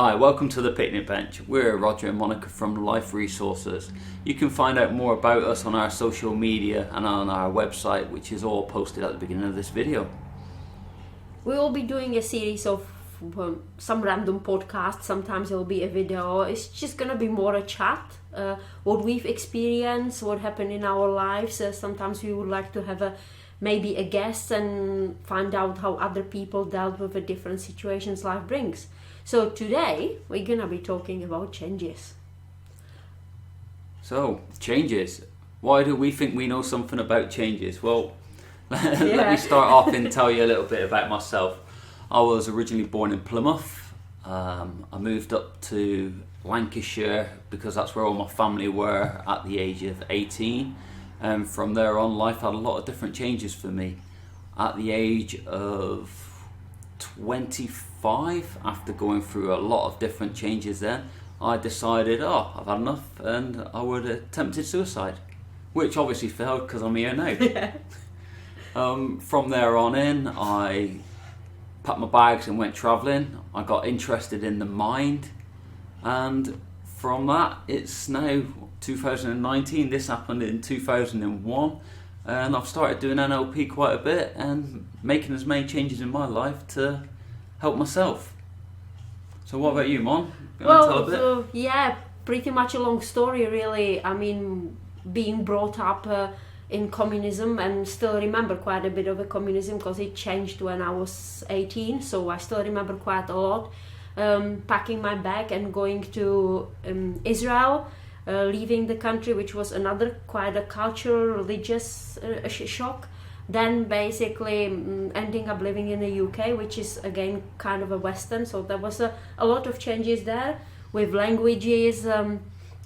Hi, welcome to the Picnic Bench. We're Roger and Monica from Life Resources. You can find out more about us on our social media and on our website, which is all posted at the beginning of this video. We will be doing a series of some random podcasts. Sometimes it will be a video. It's just going to be more a chat, what we've experienced, what happened in our lives. Sometimes we would like to have maybe a guest and find out how other people dealt with the different situations life brings. So today we're going to be talking about changes. So, changes. Why do we think we know something about changes? Well, let me start off and tell you a little bit about myself. I was originally born in Plymouth. I moved up to Lancashire because that's where all my family were at the age of 18. And from there on, life had a lot of different changes for me. At the age of 25, after going through a lot of different changes then, I decided, I've had enough, and I would have attempted suicide, which obviously failed because I'm here now. From there on in, I packed my bags and went travelling. I got interested in the mind, and from that, it's now 2019. This happened in 2001. And I've started doing NLP quite a bit and making as many changes in my life to help myself. So what about you, Mon? Pretty much a long story, really. I mean, being brought up in communism, and still remember quite a bit of the communism because it changed when I was 18. So I still remember quite a lot. Packing my bag and going to Israel. Leaving the country, which was another quite a cultural, religious shock. Then basically ending up living in the UK, which is again kind of a Western. So there was a lot of changes there with languages,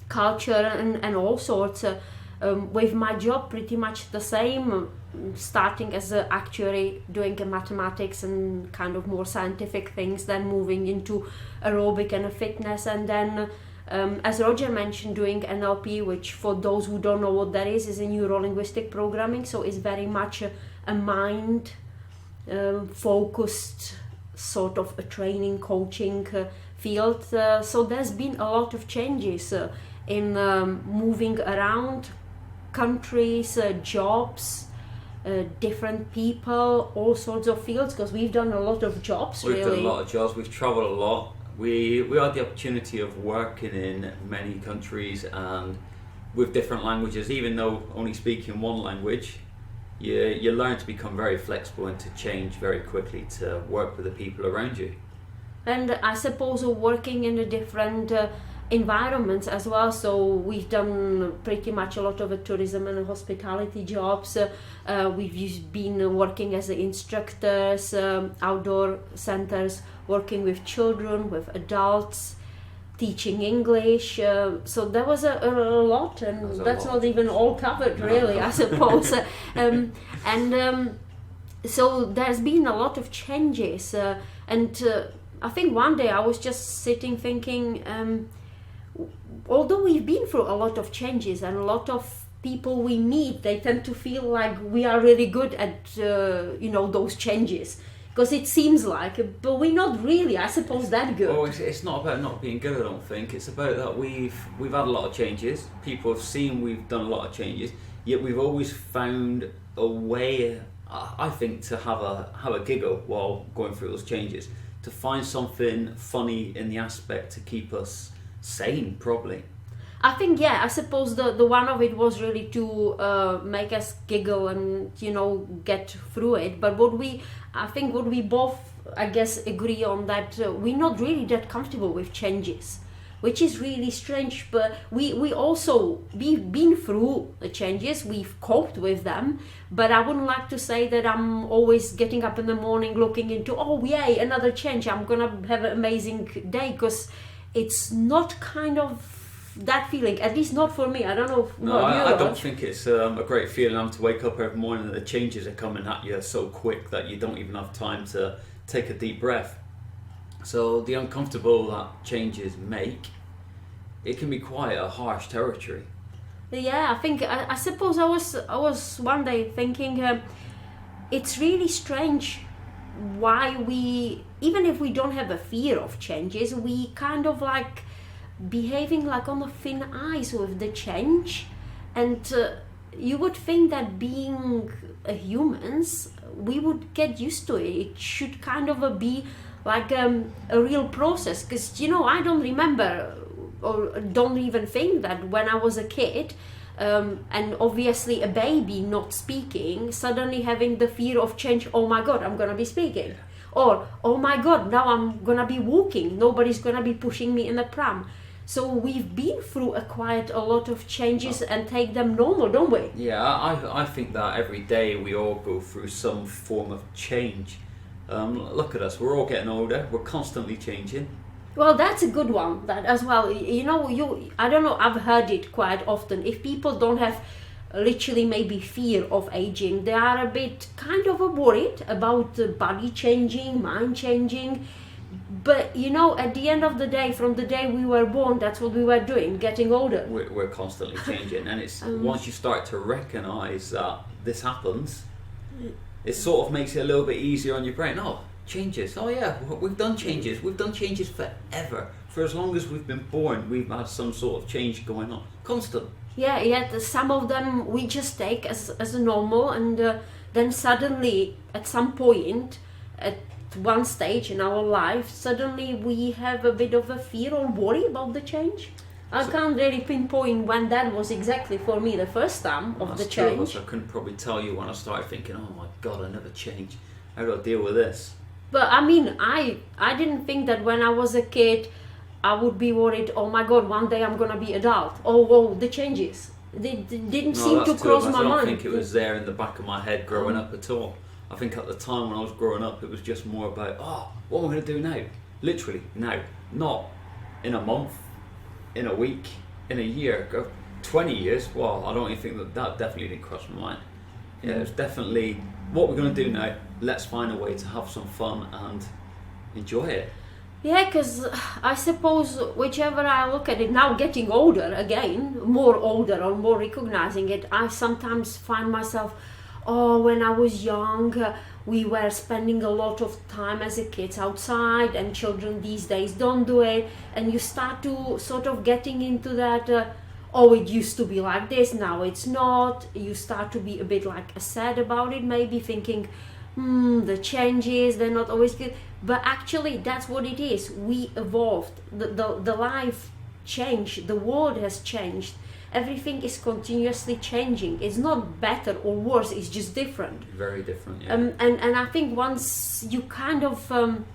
culture and all sorts. With my job pretty much the same, starting as an actuary, doing mathematics and kind of more scientific things, then moving into aerobic and fitness, and then as Roger mentioned, doing NLP, which for those who don't know what that is a neuro-linguistic programming. So it's very much a mind focused sort of a training, coaching field. So there's been a lot of changes in moving around countries, jobs, different people, all sorts of fields, because we've done a lot of jobs. We've done a lot of jobs, we've travelled a lot. We had the opportunity of working in many countries and with different languages. Even though only speaking one language, you learn to become very flexible and to change very quickly to work with the people around you. And I suppose working in the different environments as well. So we've done pretty much a lot of tourism and hospitality jobs. We've been working as instructors, outdoor centers, working with children, with adults, teaching English. So there was a lot, and that's not even all covered, really, I suppose. So there's been a lot of changes. I think one day I was just sitting thinking, although we've been through a lot of changes and a lot of people we meet, they tend to feel like we are really good at those changes, because it seems like, but we're not really, I suppose, that good. Oh, it's not about not being good, I don't think. It's about that we've had a lot of changes. People have seen we've done a lot of changes, yet we've always found a way, I think, to have a giggle while going through those changes, to find something funny in the aspect to keep us sane, probably. I think, I suppose the one of it was really to make us giggle and, get through it. But what we both, I guess, agree on that we're not really that comfortable with changes, which is really strange. But we've been through the changes, we've coped with them. But I wouldn't like to say that I'm always getting up in the morning looking into, yay, another change, I'm going to have an amazing day, because it's not kind of that feeling, at least not for me. I don't know. I don't think it's a great feeling to wake up every morning and the changes are coming at you so quick that you don't even have time to take a deep breath. So the uncomfortable that changes make, it can be quite a harsh territory. Yeah, I suppose I was one day thinking it's really strange why we, even if we don't have a fear of changes, we kind of like behaving like on a thin ice with the change. And you would think that being humans, we would get used to it. It should kind of be like a real process, because I don't remember or don't even think that when I was a kid, and obviously a baby not speaking, suddenly having the fear of change. Oh my god, I'm gonna be speaking. Or oh my god, now I'm gonna be walking, nobody's gonna be pushing me in the pram. So we've been through quite a lot of changes and take them normal, don't we? Yeah, I think that every day we all go through some form of change. Look at us, we're all getting older, we're constantly changing. Well, that's a good one, that as well. I don't know, I've heard it quite often. If people don't have literally maybe fear of aging, they are a bit kind of worried about the body changing, mind changing. But at the end of the day, from the day we were born, that's what we were doing, getting older. We're constantly changing, and it's once you start to recognise that this happens, it sort of makes it a little bit easier on your brain. Oh, changes. Oh yeah, we've done changes. We've done changes forever. For as long as we've been born, we've had some sort of change going on. Constant. Yeah. Some of them we just take as a normal, and then suddenly, at some point, at one stage in our life, suddenly we have a bit of a fear or worry about the change. I can't really pinpoint when that was exactly for me the first time of the change. I couldn't probably tell you when I started thinking, oh my god, I never changed. How do I deal with this? But I mean, I didn't think that when I was a kid I would be worried, oh my god, one day I'm gonna be adult. Oh, whoa, the changes. They didn't seem to cross my mind. I don't think it was there in the back of my head growing up at all. I think at the time when I was growing up, it was just more about, what am I going to do now? Literally, now. Not in a month, in a week, in a year. 20 years, well, I don't even think that definitely didn't cross my mind. Yeah, it was definitely, what we're going to do now, let's find a way to have some fun and enjoy it. Yeah, because I suppose whichever I look at it now, getting older again, more older or more recognizing it, I sometimes find myself, when I was young, we were spending a lot of time as a kids outside, and children these days don't do it, and you start to sort of getting into that, it used to be like this, now it's not. You start to be a bit like sad about it, maybe thinking, the changes, they're not always good. But actually, that's what it is. We evolved. The life changed. The world has changed. Everything is continuously changing. It's not better or worse. It's just different. Very different, yeah. And I think once you kind of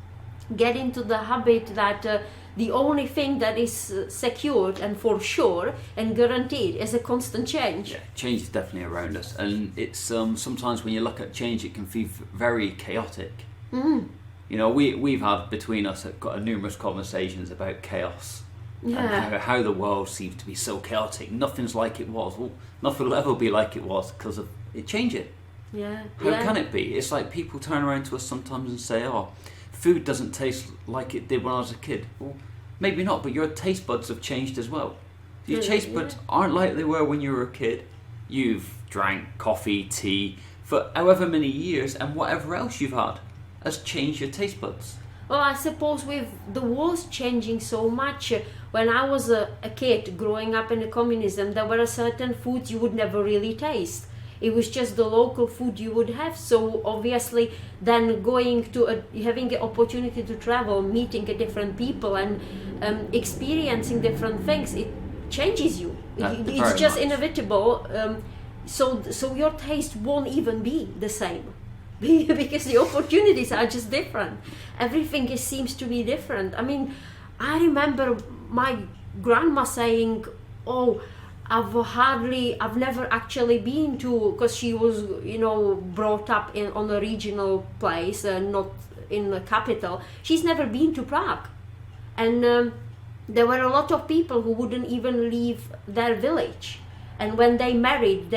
get into the habit that the only thing that is secured and for sure and guaranteed is a constant change. Yeah, change is definitely around us, and it's sometimes when you look at change, it can feel very chaotic. We've had between us got numerous conversations about chaos. Yeah. And how the world seems to be so chaotic. Nothing's like it was. Well, nothing will ever be like it was because of it changing. Yeah. How can it be? It's like people turn around to us sometimes and say, food doesn't taste like it did when I was a kid. Well, maybe not, but your taste buds have changed as well. Your taste buds aren't like they were when you were a kid. You've drank coffee, tea for however many years, and whatever else you've had has changed your taste buds. Well, I suppose with the world changing so much, when I was a kid growing up in the communism, there were certain foods you would never really taste. It was just the local food you would have. So obviously, then going to having an opportunity to travel, meeting different people, and experiencing different things, it changes you. It's just inevitable. So your taste won't even be the same. Because the opportunities are just different. Everything seems to be different. I mean, I remember my grandma saying, I've never actually been to, because she was, brought up on a regional place, not in the capital. She's never been to Prague. And there were a lot of people who wouldn't even leave their village. And when they married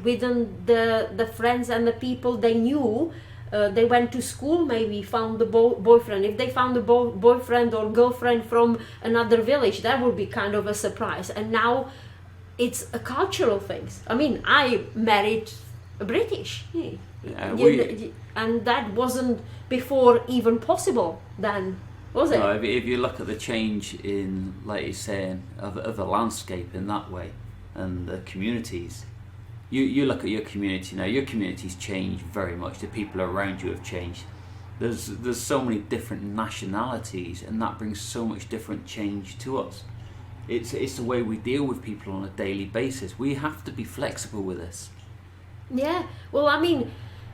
within the friends and the people they knew. They went to school, maybe found the boyfriend. If they found a boyfriend or girlfriend from another village, that would be kind of a surprise. And now it's a cultural thing. I mean, I married British. Yeah, And that wasn't before even possible then, was it? no, if you look at the change in, like you're saying, of the landscape in that way, and the communities, you look at your community now. Your community's changed very much. The people around you have changed. There's so many different nationalities, and that brings so much different change to us. It's the way we deal with people on a daily basis. We have to be flexible with this. Yeah, well, I mean,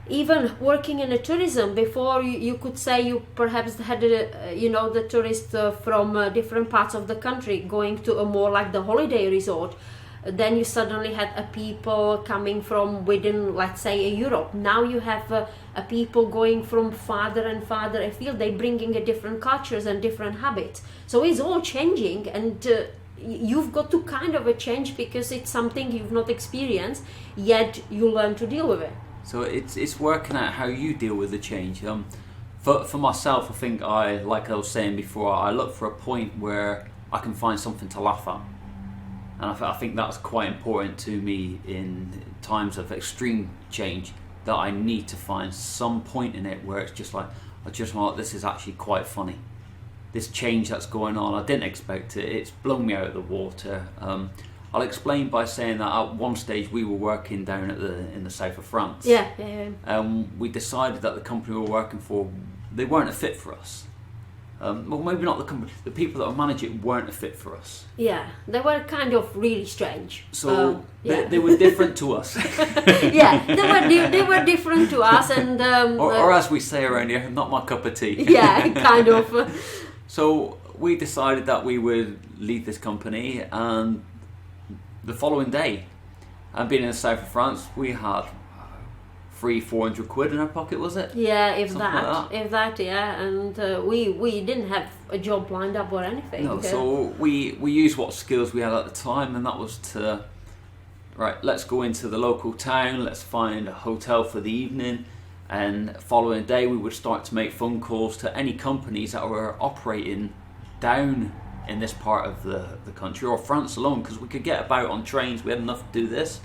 even working in a tourism, before you could say you perhaps had the tourists from different parts of the country going to a more like the holiday resort. Then you suddenly had a people coming from within, let's say, Europe. Now you have a people going from farther and farther afield. They're bringing a different cultures and different habits. So it's all changing, and you've got to kind of a change because it's something you've not experienced, yet you learn to deal with it. So it's working out how you deal with the change. For myself, I think like I was saying before, I look for a point where I can find something to laugh at. And I think that's quite important to me in times of extreme change, that I need to find some point in it where it's just like, this is actually quite funny. This change that's going on, I didn't expect it. It's blown me out of the water. I'll explain by saying that at one stage we were working down in the south of France. Yeah. We decided that the company we were working for, they weren't a fit for us. Well, maybe not the company. The people that manage it weren't a fit for us. Yeah, they were kind of really strange. So they were different to us. Yeah, they were different to us, and or as we say around here, not my cup of tea. Yeah, kind of. So we decided that we would leave this company, and the following day, and being in the south of France, we had 300-400 quid in our pocket, was it? Yeah, if Something that, yeah. And we didn't have a job lined up or anything. No, so we used what skills we had at the time, and that was to, right, let's go into the local town, let's find a hotel for the evening, and following day we would start to make phone calls to any companies that were operating down in this part of the country, or France alone, because we could get about on trains, we had enough to do this.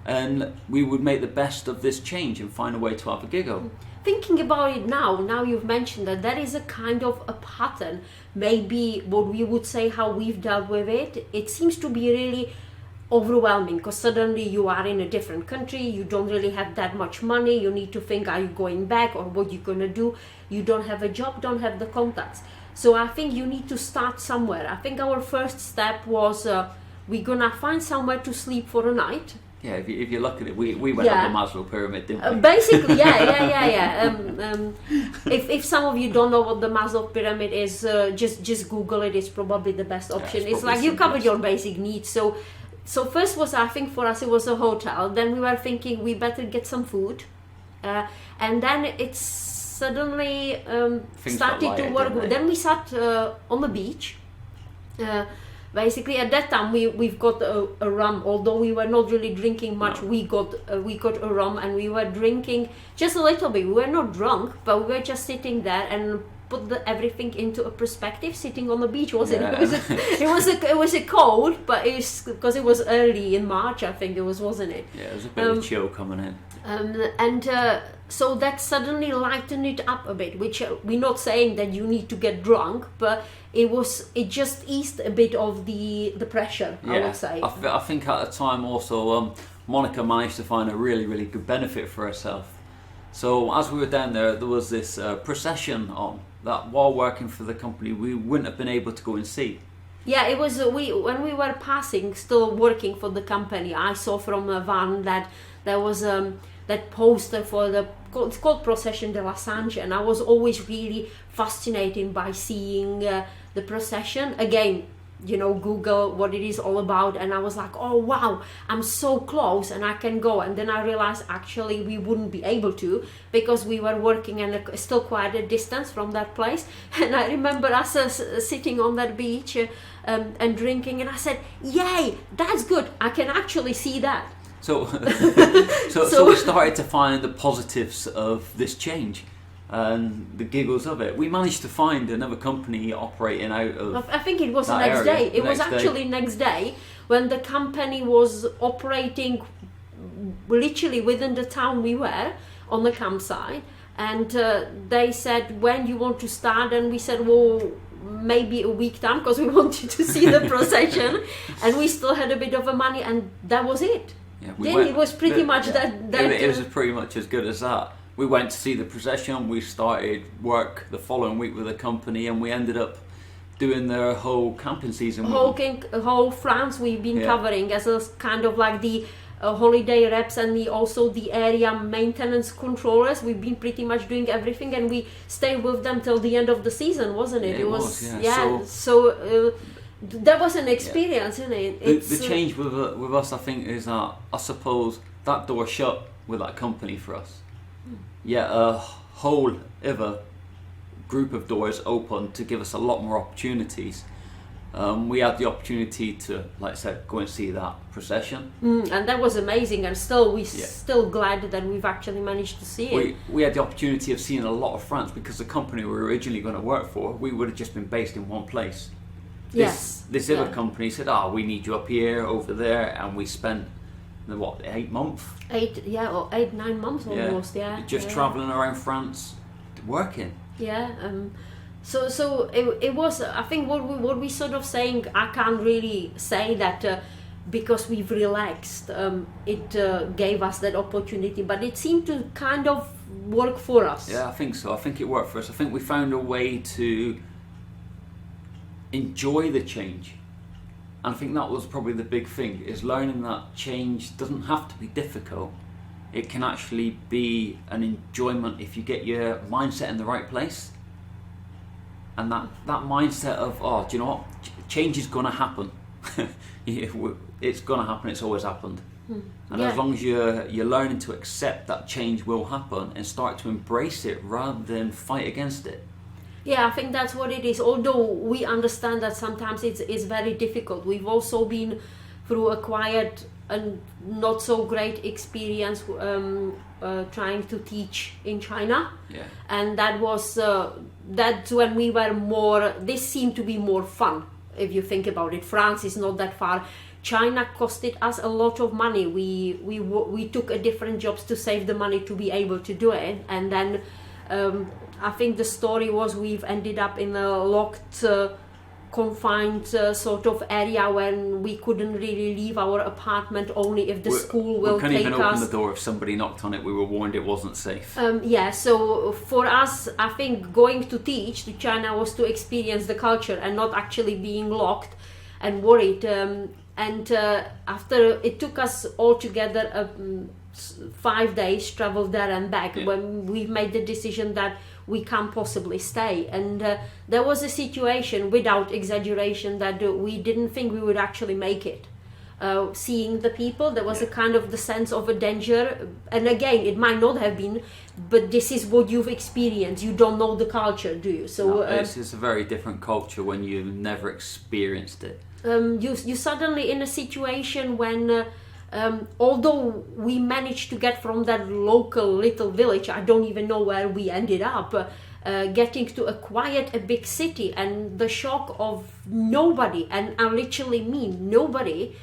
And we would make the best of this change and find a way to have a giggle. Thinking about it now you've mentioned that is a kind of a pattern. Maybe what we would say how we've dealt with it. It seems to be really overwhelming because suddenly you are in a different country, you don't really have that much money, you need to think, are you going back or what you're going to do? You don't have a job, don't have the contacts. So I think you need to start somewhere. I think our first step was we're going to find somewhere to sleep for a night. Yeah, if you look at it, we went up the Maslow pyramid, didn't we? Basically, yeah. If some of you don't know what the Maslow pyramid is, just Google it. It's probably the best option. Yeah, it's like you covered your basic needs. So first was, I think for us it was a hotel. Then we were thinking we better get some food, and then it's suddenly started to work. Then we sat on the beach. Basically, at that time we've got a rum. Although we were not really drinking much, we got a rum, and we were drinking just a little bit. We were not drunk, but we were just sitting there and put everything into a perspective. Sitting on the beach, wasn't it? It was a cold, but it was because it was early in March. I think it wasn't it? Yeah, it was a bit of chill coming in. So that suddenly lightened it up a bit, which we're not saying that you need to get drunk, but it just eased a bit of the pressure, yeah, I would say. I think at the time also Monica managed to find a really, really good benefit for herself. So as we were down there was this procession on that while working for the company we wouldn't have been able to go and see. Yeah, it was when we were passing, still working for the company, I saw from a van that there was that poster for it's called Procession de la Sanche, and I was always really fascinated by seeing the procession. Again, Google what it is all about, and I was like, oh wow, I'm so close and I can go. And then I realized actually we wouldn't be able to because we were working and still quite a distance from that place. And I remember us sitting on that beach and drinking, and I said, yay, that's good, I can actually see that. So we started to find the positives of this change and the giggles of it. We managed to find another company operating out of I think it was the next day. It was actually next day when the company was operating literally within the town we were on the campsite, and they said, when you want to start, and we said, well, maybe a week time, because we wanted to see the procession, and we still had a bit of money, and that was it. Yeah, Then it was pretty much that it was pretty much as good as that. We went to see the procession, we started work the following week with the company, and we ended up doing the whole camping season. Whole France we've been covering as a kind of like the holiday reps, and also the area maintenance controllers. We've been pretty much doing everything, and we stayed with them till the end of the season, wasn't it? Yeah, it was. So that was an experience, isn't it? The change with us, I think, is that I suppose that door shut with that company for us. Yeah, a whole other group of doors open to give us a lot more opportunities. We had the opportunity to, like I said, go and see that procession, and that was amazing. And still glad that we've actually managed to see it. We had the opportunity of seeing a lot of France, because the company we were originally going to work for, we would have just been based in one place. This other company said, we need you up here, over there, and we spent 8 months? 9 months almost. Just travelling around France, working. So it was. I think what we sort of saying. I can't really say that because we've relaxed. It gave us that opportunity, but it seemed to kind of work for us. Yeah, I think so. I think it worked for us. I think we found a way to enjoy the change. And I think that was probably the big thing, is learning that change doesn't have to be difficult. It can actually be an enjoyment if you get your mindset in the right place. And that mindset of, do you know what? Change is going to happen. It's going to happen. It's always happened. And as long as you're learning to accept that change will happen and start to embrace it rather than fight against it. Yeah, I think that's what it is. Although we understand that sometimes it's very difficult. We've also been through a quiet and not so great experience trying to teach in China. Yeah. And that was that's when we were more. This seemed to be more fun if you think about it. France is not that far. China costed us a lot of money. We took a different jobs to save the money to be able to do it, and then. I think the story was we've ended up in a locked, confined sort of area when we couldn't really leave our apartment, only if the school will take us. We couldn't even open the door if somebody knocked on it. We were warned it wasn't safe. So for us, I think going to teach to China was to experience the culture and not actually being locked and worried. And after it took us altogether 5 days travel there and back when we made the decision that we can't possibly stay, and there was a situation, without exaggeration, that we didn't think we would actually make it. Seeing the people, there was a kind of the sense of a danger, and again, it might not have been, but this is what you've experienced. You don't know the culture, do you? So it's a very different culture when you've never experienced it. You suddenly in a situation when although we managed to get from that local little village, I don't even know where we ended up, getting to a big city, and the shock of nobody, and I literally mean nobody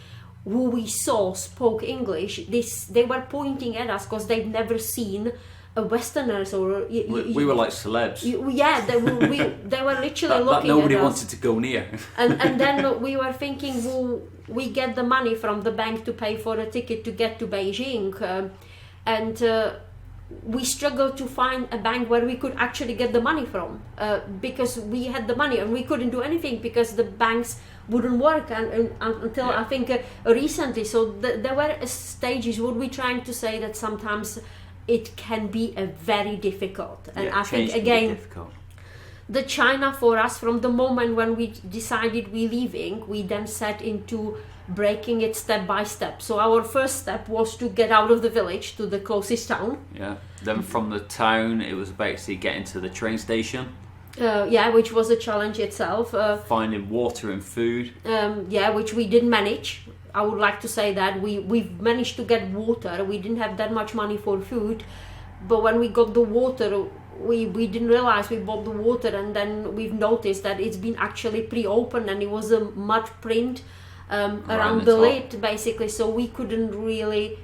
who we saw spoke English. They were pointing at us because they'd never seen Westerners, or we were like celebs. They were literally looking that nobody at us. wanted to go near. and then we were thinking, well, we get the money from the bank to pay for a ticket to get to Beijing, and we struggled to find a bank where we could actually get the money from, because we had the money and we couldn't do anything because the banks wouldn't work until I think recently. So there were stages. What we're trying to say that sometimes it can be a very difficult, and I think again the China for us, from the moment when we decided we're leaving, we then set into breaking it step by step. So our first step was to get out of the village to the closest town. Then from the town it was basically getting to the train station, which was a challenge itself, finding water and food, which we didn't manage. I would like to say that we've managed to get water. We didn't have that much money for food, but when we got the water, we didn't realize we bought the water, and then we've noticed that it's been actually pre-opened and it was a mud print around the lid, basically, so we couldn't really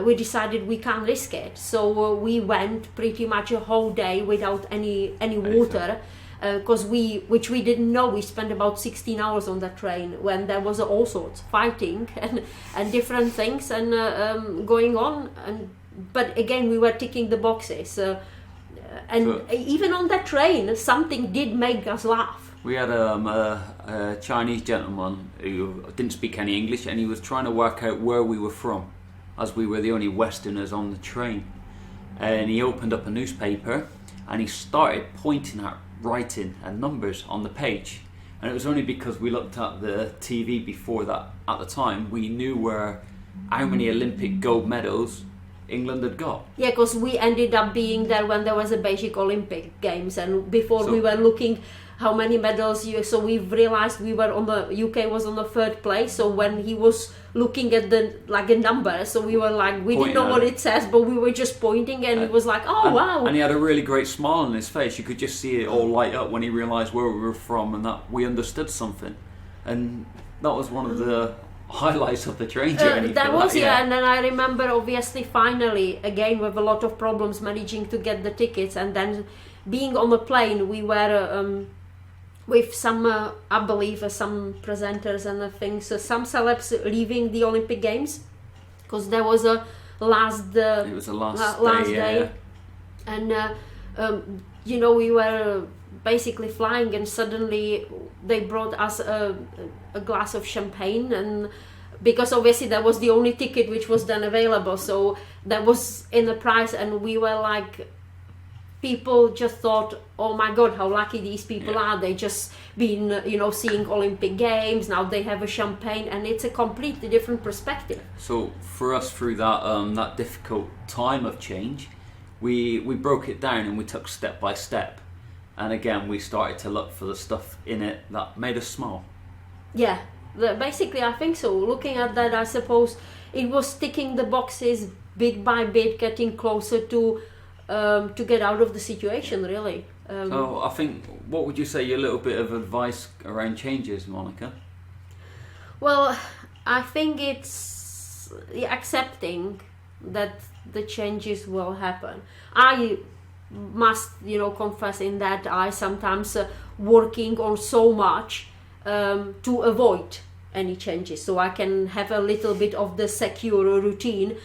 we decided we can't risk it. So we went pretty much a whole day without any water. Because which we didn't know, we spent about 16 hours on that train when there was all sorts fighting and different things and going on. But again, we were ticking the boxes. Even on that train, something did make us laugh. We had a Chinese gentleman who didn't speak any English, and he was trying to work out where we were from, as we were the only Westerners on the train. And he opened up a newspaper and he started pointing at writing and numbers on the page, and it was only because we looked at the TV before that at the time we knew how many Olympic gold medals England had got. Yeah, because we ended up being there when there was a Beijing Olympic Games, and before we were looking how many medals so we've realized we were UK was on the third place. So when he was looking at the a number, so we were like, we didn't know what it says, but we were just pointing, and he was like, oh wow. And he had a really great smile on his face. You could just see it all light up when he realised where we were from and that we understood something. And that was one of the highlights of the train journey. That was, yeah. And then I remember, obviously, finally, again with a lot of problems, managing to get the tickets, and then being on the plane, we were with some, I believe, some presenters and things, some celebs leaving the Olympic Games, because there was a last. It was the last day. Yeah. And we were basically flying, and suddenly they brought us a glass of champagne, and because obviously that was the only ticket which was then available, so that was in the price, and we were like, people just thought, oh my god, how lucky these people are. They just been seeing Olympic Games, now they have a champagne, and it's a completely different perspective. So for us, through that difficult time of change, we broke it down and we took step by step. And again, we started to look for the stuff in it that made us smile. Yeah, basically I think so. Looking at that, I suppose it was ticking the boxes bit by bit, getting closer to get out of the situation, really. So I think, what would you say your little bit of advice around changes, Monica? Well, I think it's accepting that the changes will happen. I must confess in that I sometimes working on so much to avoid any changes, so I can have a little bit of the secure routine,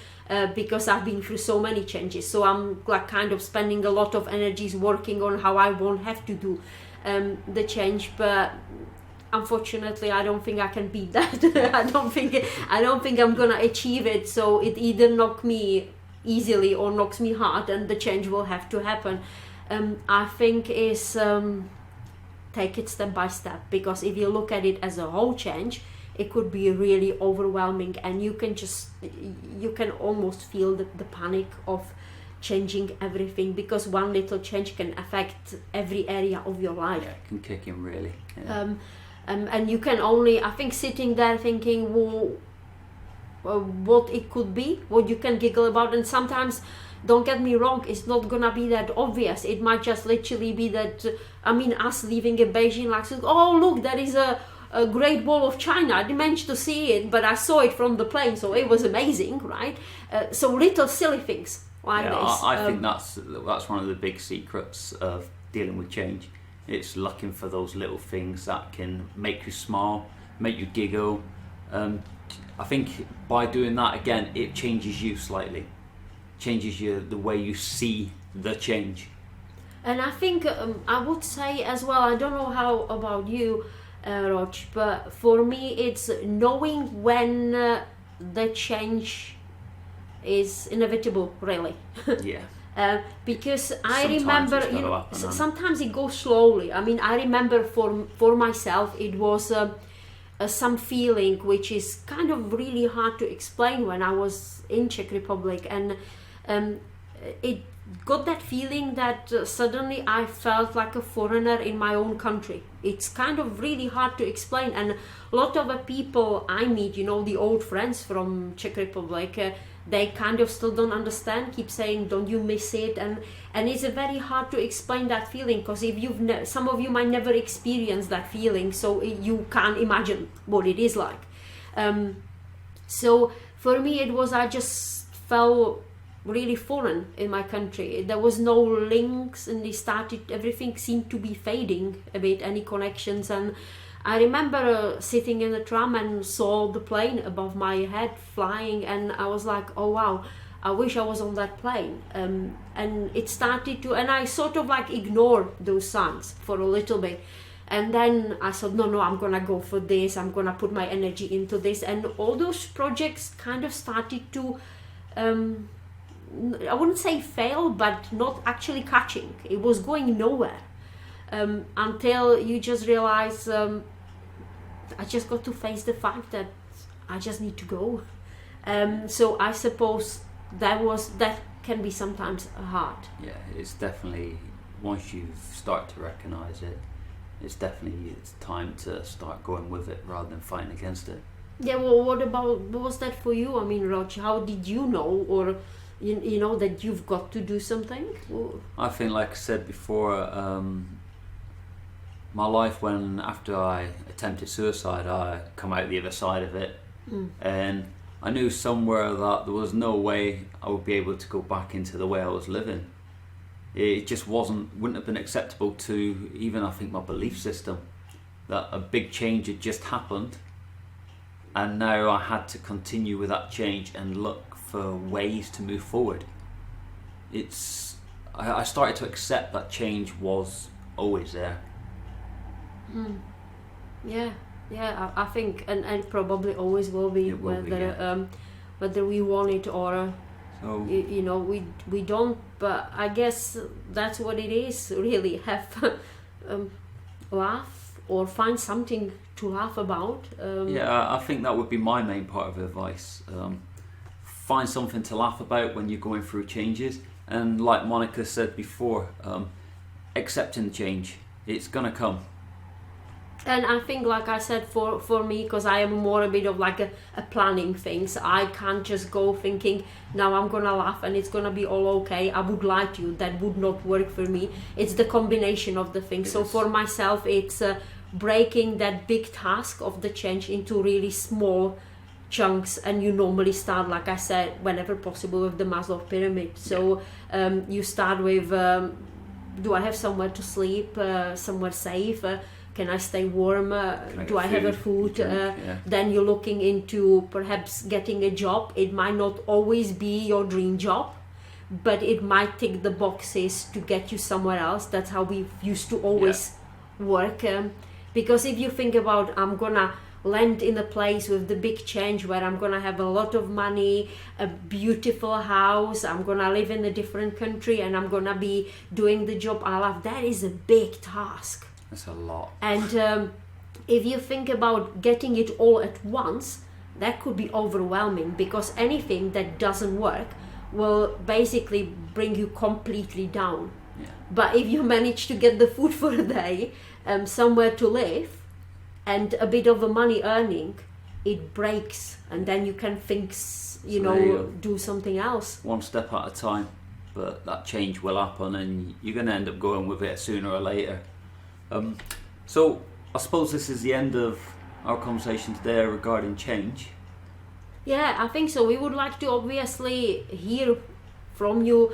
because I've been through so many changes, so I'm kind of spending a lot of energies working on how I won't have to do the change. But unfortunately, I don't think I can beat that. I don't think I'm gonna achieve it, so it either knocks me easily or knocks me hard, and the change will have to happen. I think is take it step by step, because if you look at it as a whole change, it could be really overwhelming, and you can almost feel the panic of changing everything, because one little change can affect every area of your life. Yeah, it can kick in really. Yeah. And you can only, I think, sitting there thinking, well, what it could be, what you can giggle about, and sometimes, don't get me wrong, it's not gonna be that obvious. It might just literally be that, us leaving a Beijing, like, oh look, there is a Great Wall of China. I didn't manage to see it, but I saw it from the plane, so it was amazing, right? So little silly things like this. I think that's one of the big secrets of dealing with change. It's looking for those little things that can make you smile, make you giggle. I think by doing that, again, it changes you slightly, changes the way you see the change. And I think I would say as well, I don't know how about you, Rog, but for me it's knowing when the change is inevitable, really. Yeah. Because I remember, sometimes it goes slowly. I remember for myself, it was some feeling which is kind of really hard to explain when I was in Czech Republic, and it got that feeling that suddenly I felt like a foreigner in my own country. It's kind of really hard to explain, and a lot of the people I meet, the old friends from Czech Republic, they kind of still don't understand, keep saying, don't you miss it? And it's very hard to explain that feeling, because if some of you might never experience that feeling, so you can't imagine what it is like. So for me it was, I just felt really foreign in my country. There was no links, and everything seemed to be fading a bit, any connections. And I remember sitting in the tram and saw the plane above my head flying, and I was like, oh wow, I wish I was on that plane. And it started to, and I sort of like ignored those signs for a little bit. And then I thought, no, I'm gonna go for this, I'm gonna put my energy into this. And all those projects kind of started to, I wouldn't say fail, but not actually catching. It was going nowhere. Until you just realize, I just got to face the fact that I just need to go. So I suppose that can be sometimes hard. Yeah, it's definitely, once you start to recognise it, it's time to start going with it rather than fighting against it. Yeah, well, what was that for you? I mean, Rog, how did you know, or you know that you've got to do something? I think, like I said before, my life, when after I attempted suicide, I come out the other side of it, and I knew somewhere that there was no way I would be able to go back into the way I was living. It just wouldn't have been acceptable to even, I think, my belief system, that a big change had just happened, and now I had to continue with that change and look for ways to move forward. I started to accept that change was always there. Yeah, I think, and it probably always will be, whether we want it or you know, we don't. But I guess that's what it is, really. Have laugh or find something to laugh about. I think that would be my main part of advice. Find something to laugh about when you're going through changes, and like Monica said before, accepting the change. It's gonna come. And I think, like I said, for me, because I am more a bit of like a planning things, I can't just go thinking, now I'm gonna laugh and it's gonna be all okay. I would lie to you, that would not work for me. It's the combination of the things. Yes. So for myself, it's breaking that big task of the change into really small chunks, and you normally start, like I said, whenever possible, with the Maslow pyramid. So you start with, do I have somewhere to sleep, somewhere safe? Can I stay warm? Do I have a food? Then you're looking into perhaps getting a job. It might not always be your dream job, but it might tick the boxes to get you somewhere else. That's how we used to always work. Because if you think about, I'm gonna land in a place with the big change where I'm gonna have a lot of money, a beautiful house, I'm gonna live in a different country, and I'm gonna be doing the job I love. That is a big task. That's a lot. And if you think about getting it all at once, that could be overwhelming, because anything that doesn't work will basically bring you completely down. Yeah. But if you manage to get the food for a day, somewhere to live, and a bit of a money earning, it breaks, and then you can think, do something else. One step at a time, but that change will happen, and you're going to end up going with it sooner or later. So I suppose this is the end of our conversation today regarding change. Yeah, I think so. We would like to obviously hear from you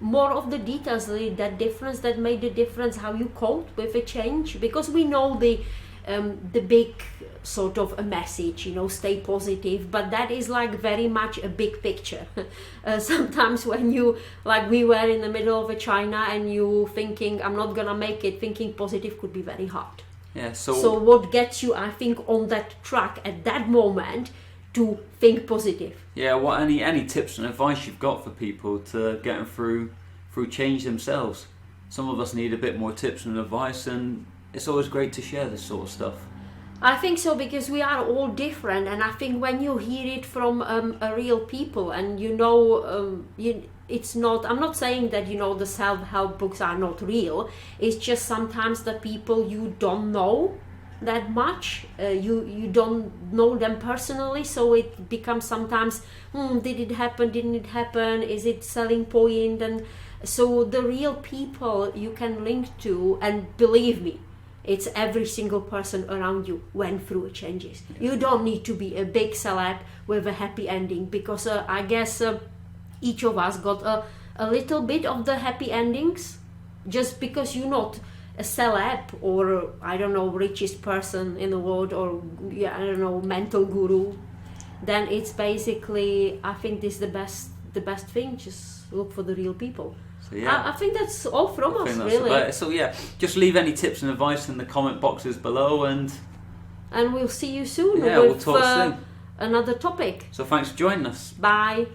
more of the details, that difference, that made the difference, how you coped with a change, because we know the big sort of a message, stay positive, but that is like very much a big picture. Sometimes when you, like we were in the middle of a China and you thinking, I'm not gonna make it, thinking positive could be very hard. Yeah. So what gets you, I think, on that track at that moment to think positive? Yeah. What any tips and advice you've got for people to get them through change themselves? Some of us need a bit more tips and advice, and it's always great to share this sort of stuff. I think so, because we are all different, and I think when you hear it from a real people, and it's not, I'm not saying that the self-help books are not real, it's just sometimes the people you don't know that much, you don't know them personally, so it becomes sometimes, did it happen, didn't it happen, is it selling point? And so the real people you can link to, and believe me, It's every single person around you went through changes. You don't need to be a big celeb with a happy ending, because I guess each of us got a little bit of the happy endings. Just because you're not a celeb or I don't know, richest person in the world, or I don't know, mental guru, then it's basically, I think this is the best thing. Just look for the real people. So, yeah. I think that's all from us, really. So yeah, just leave any tips and advice in the comment boxes below, and we'll see you soon with we'll talk soon. Another topic. So thanks for joining us. Bye.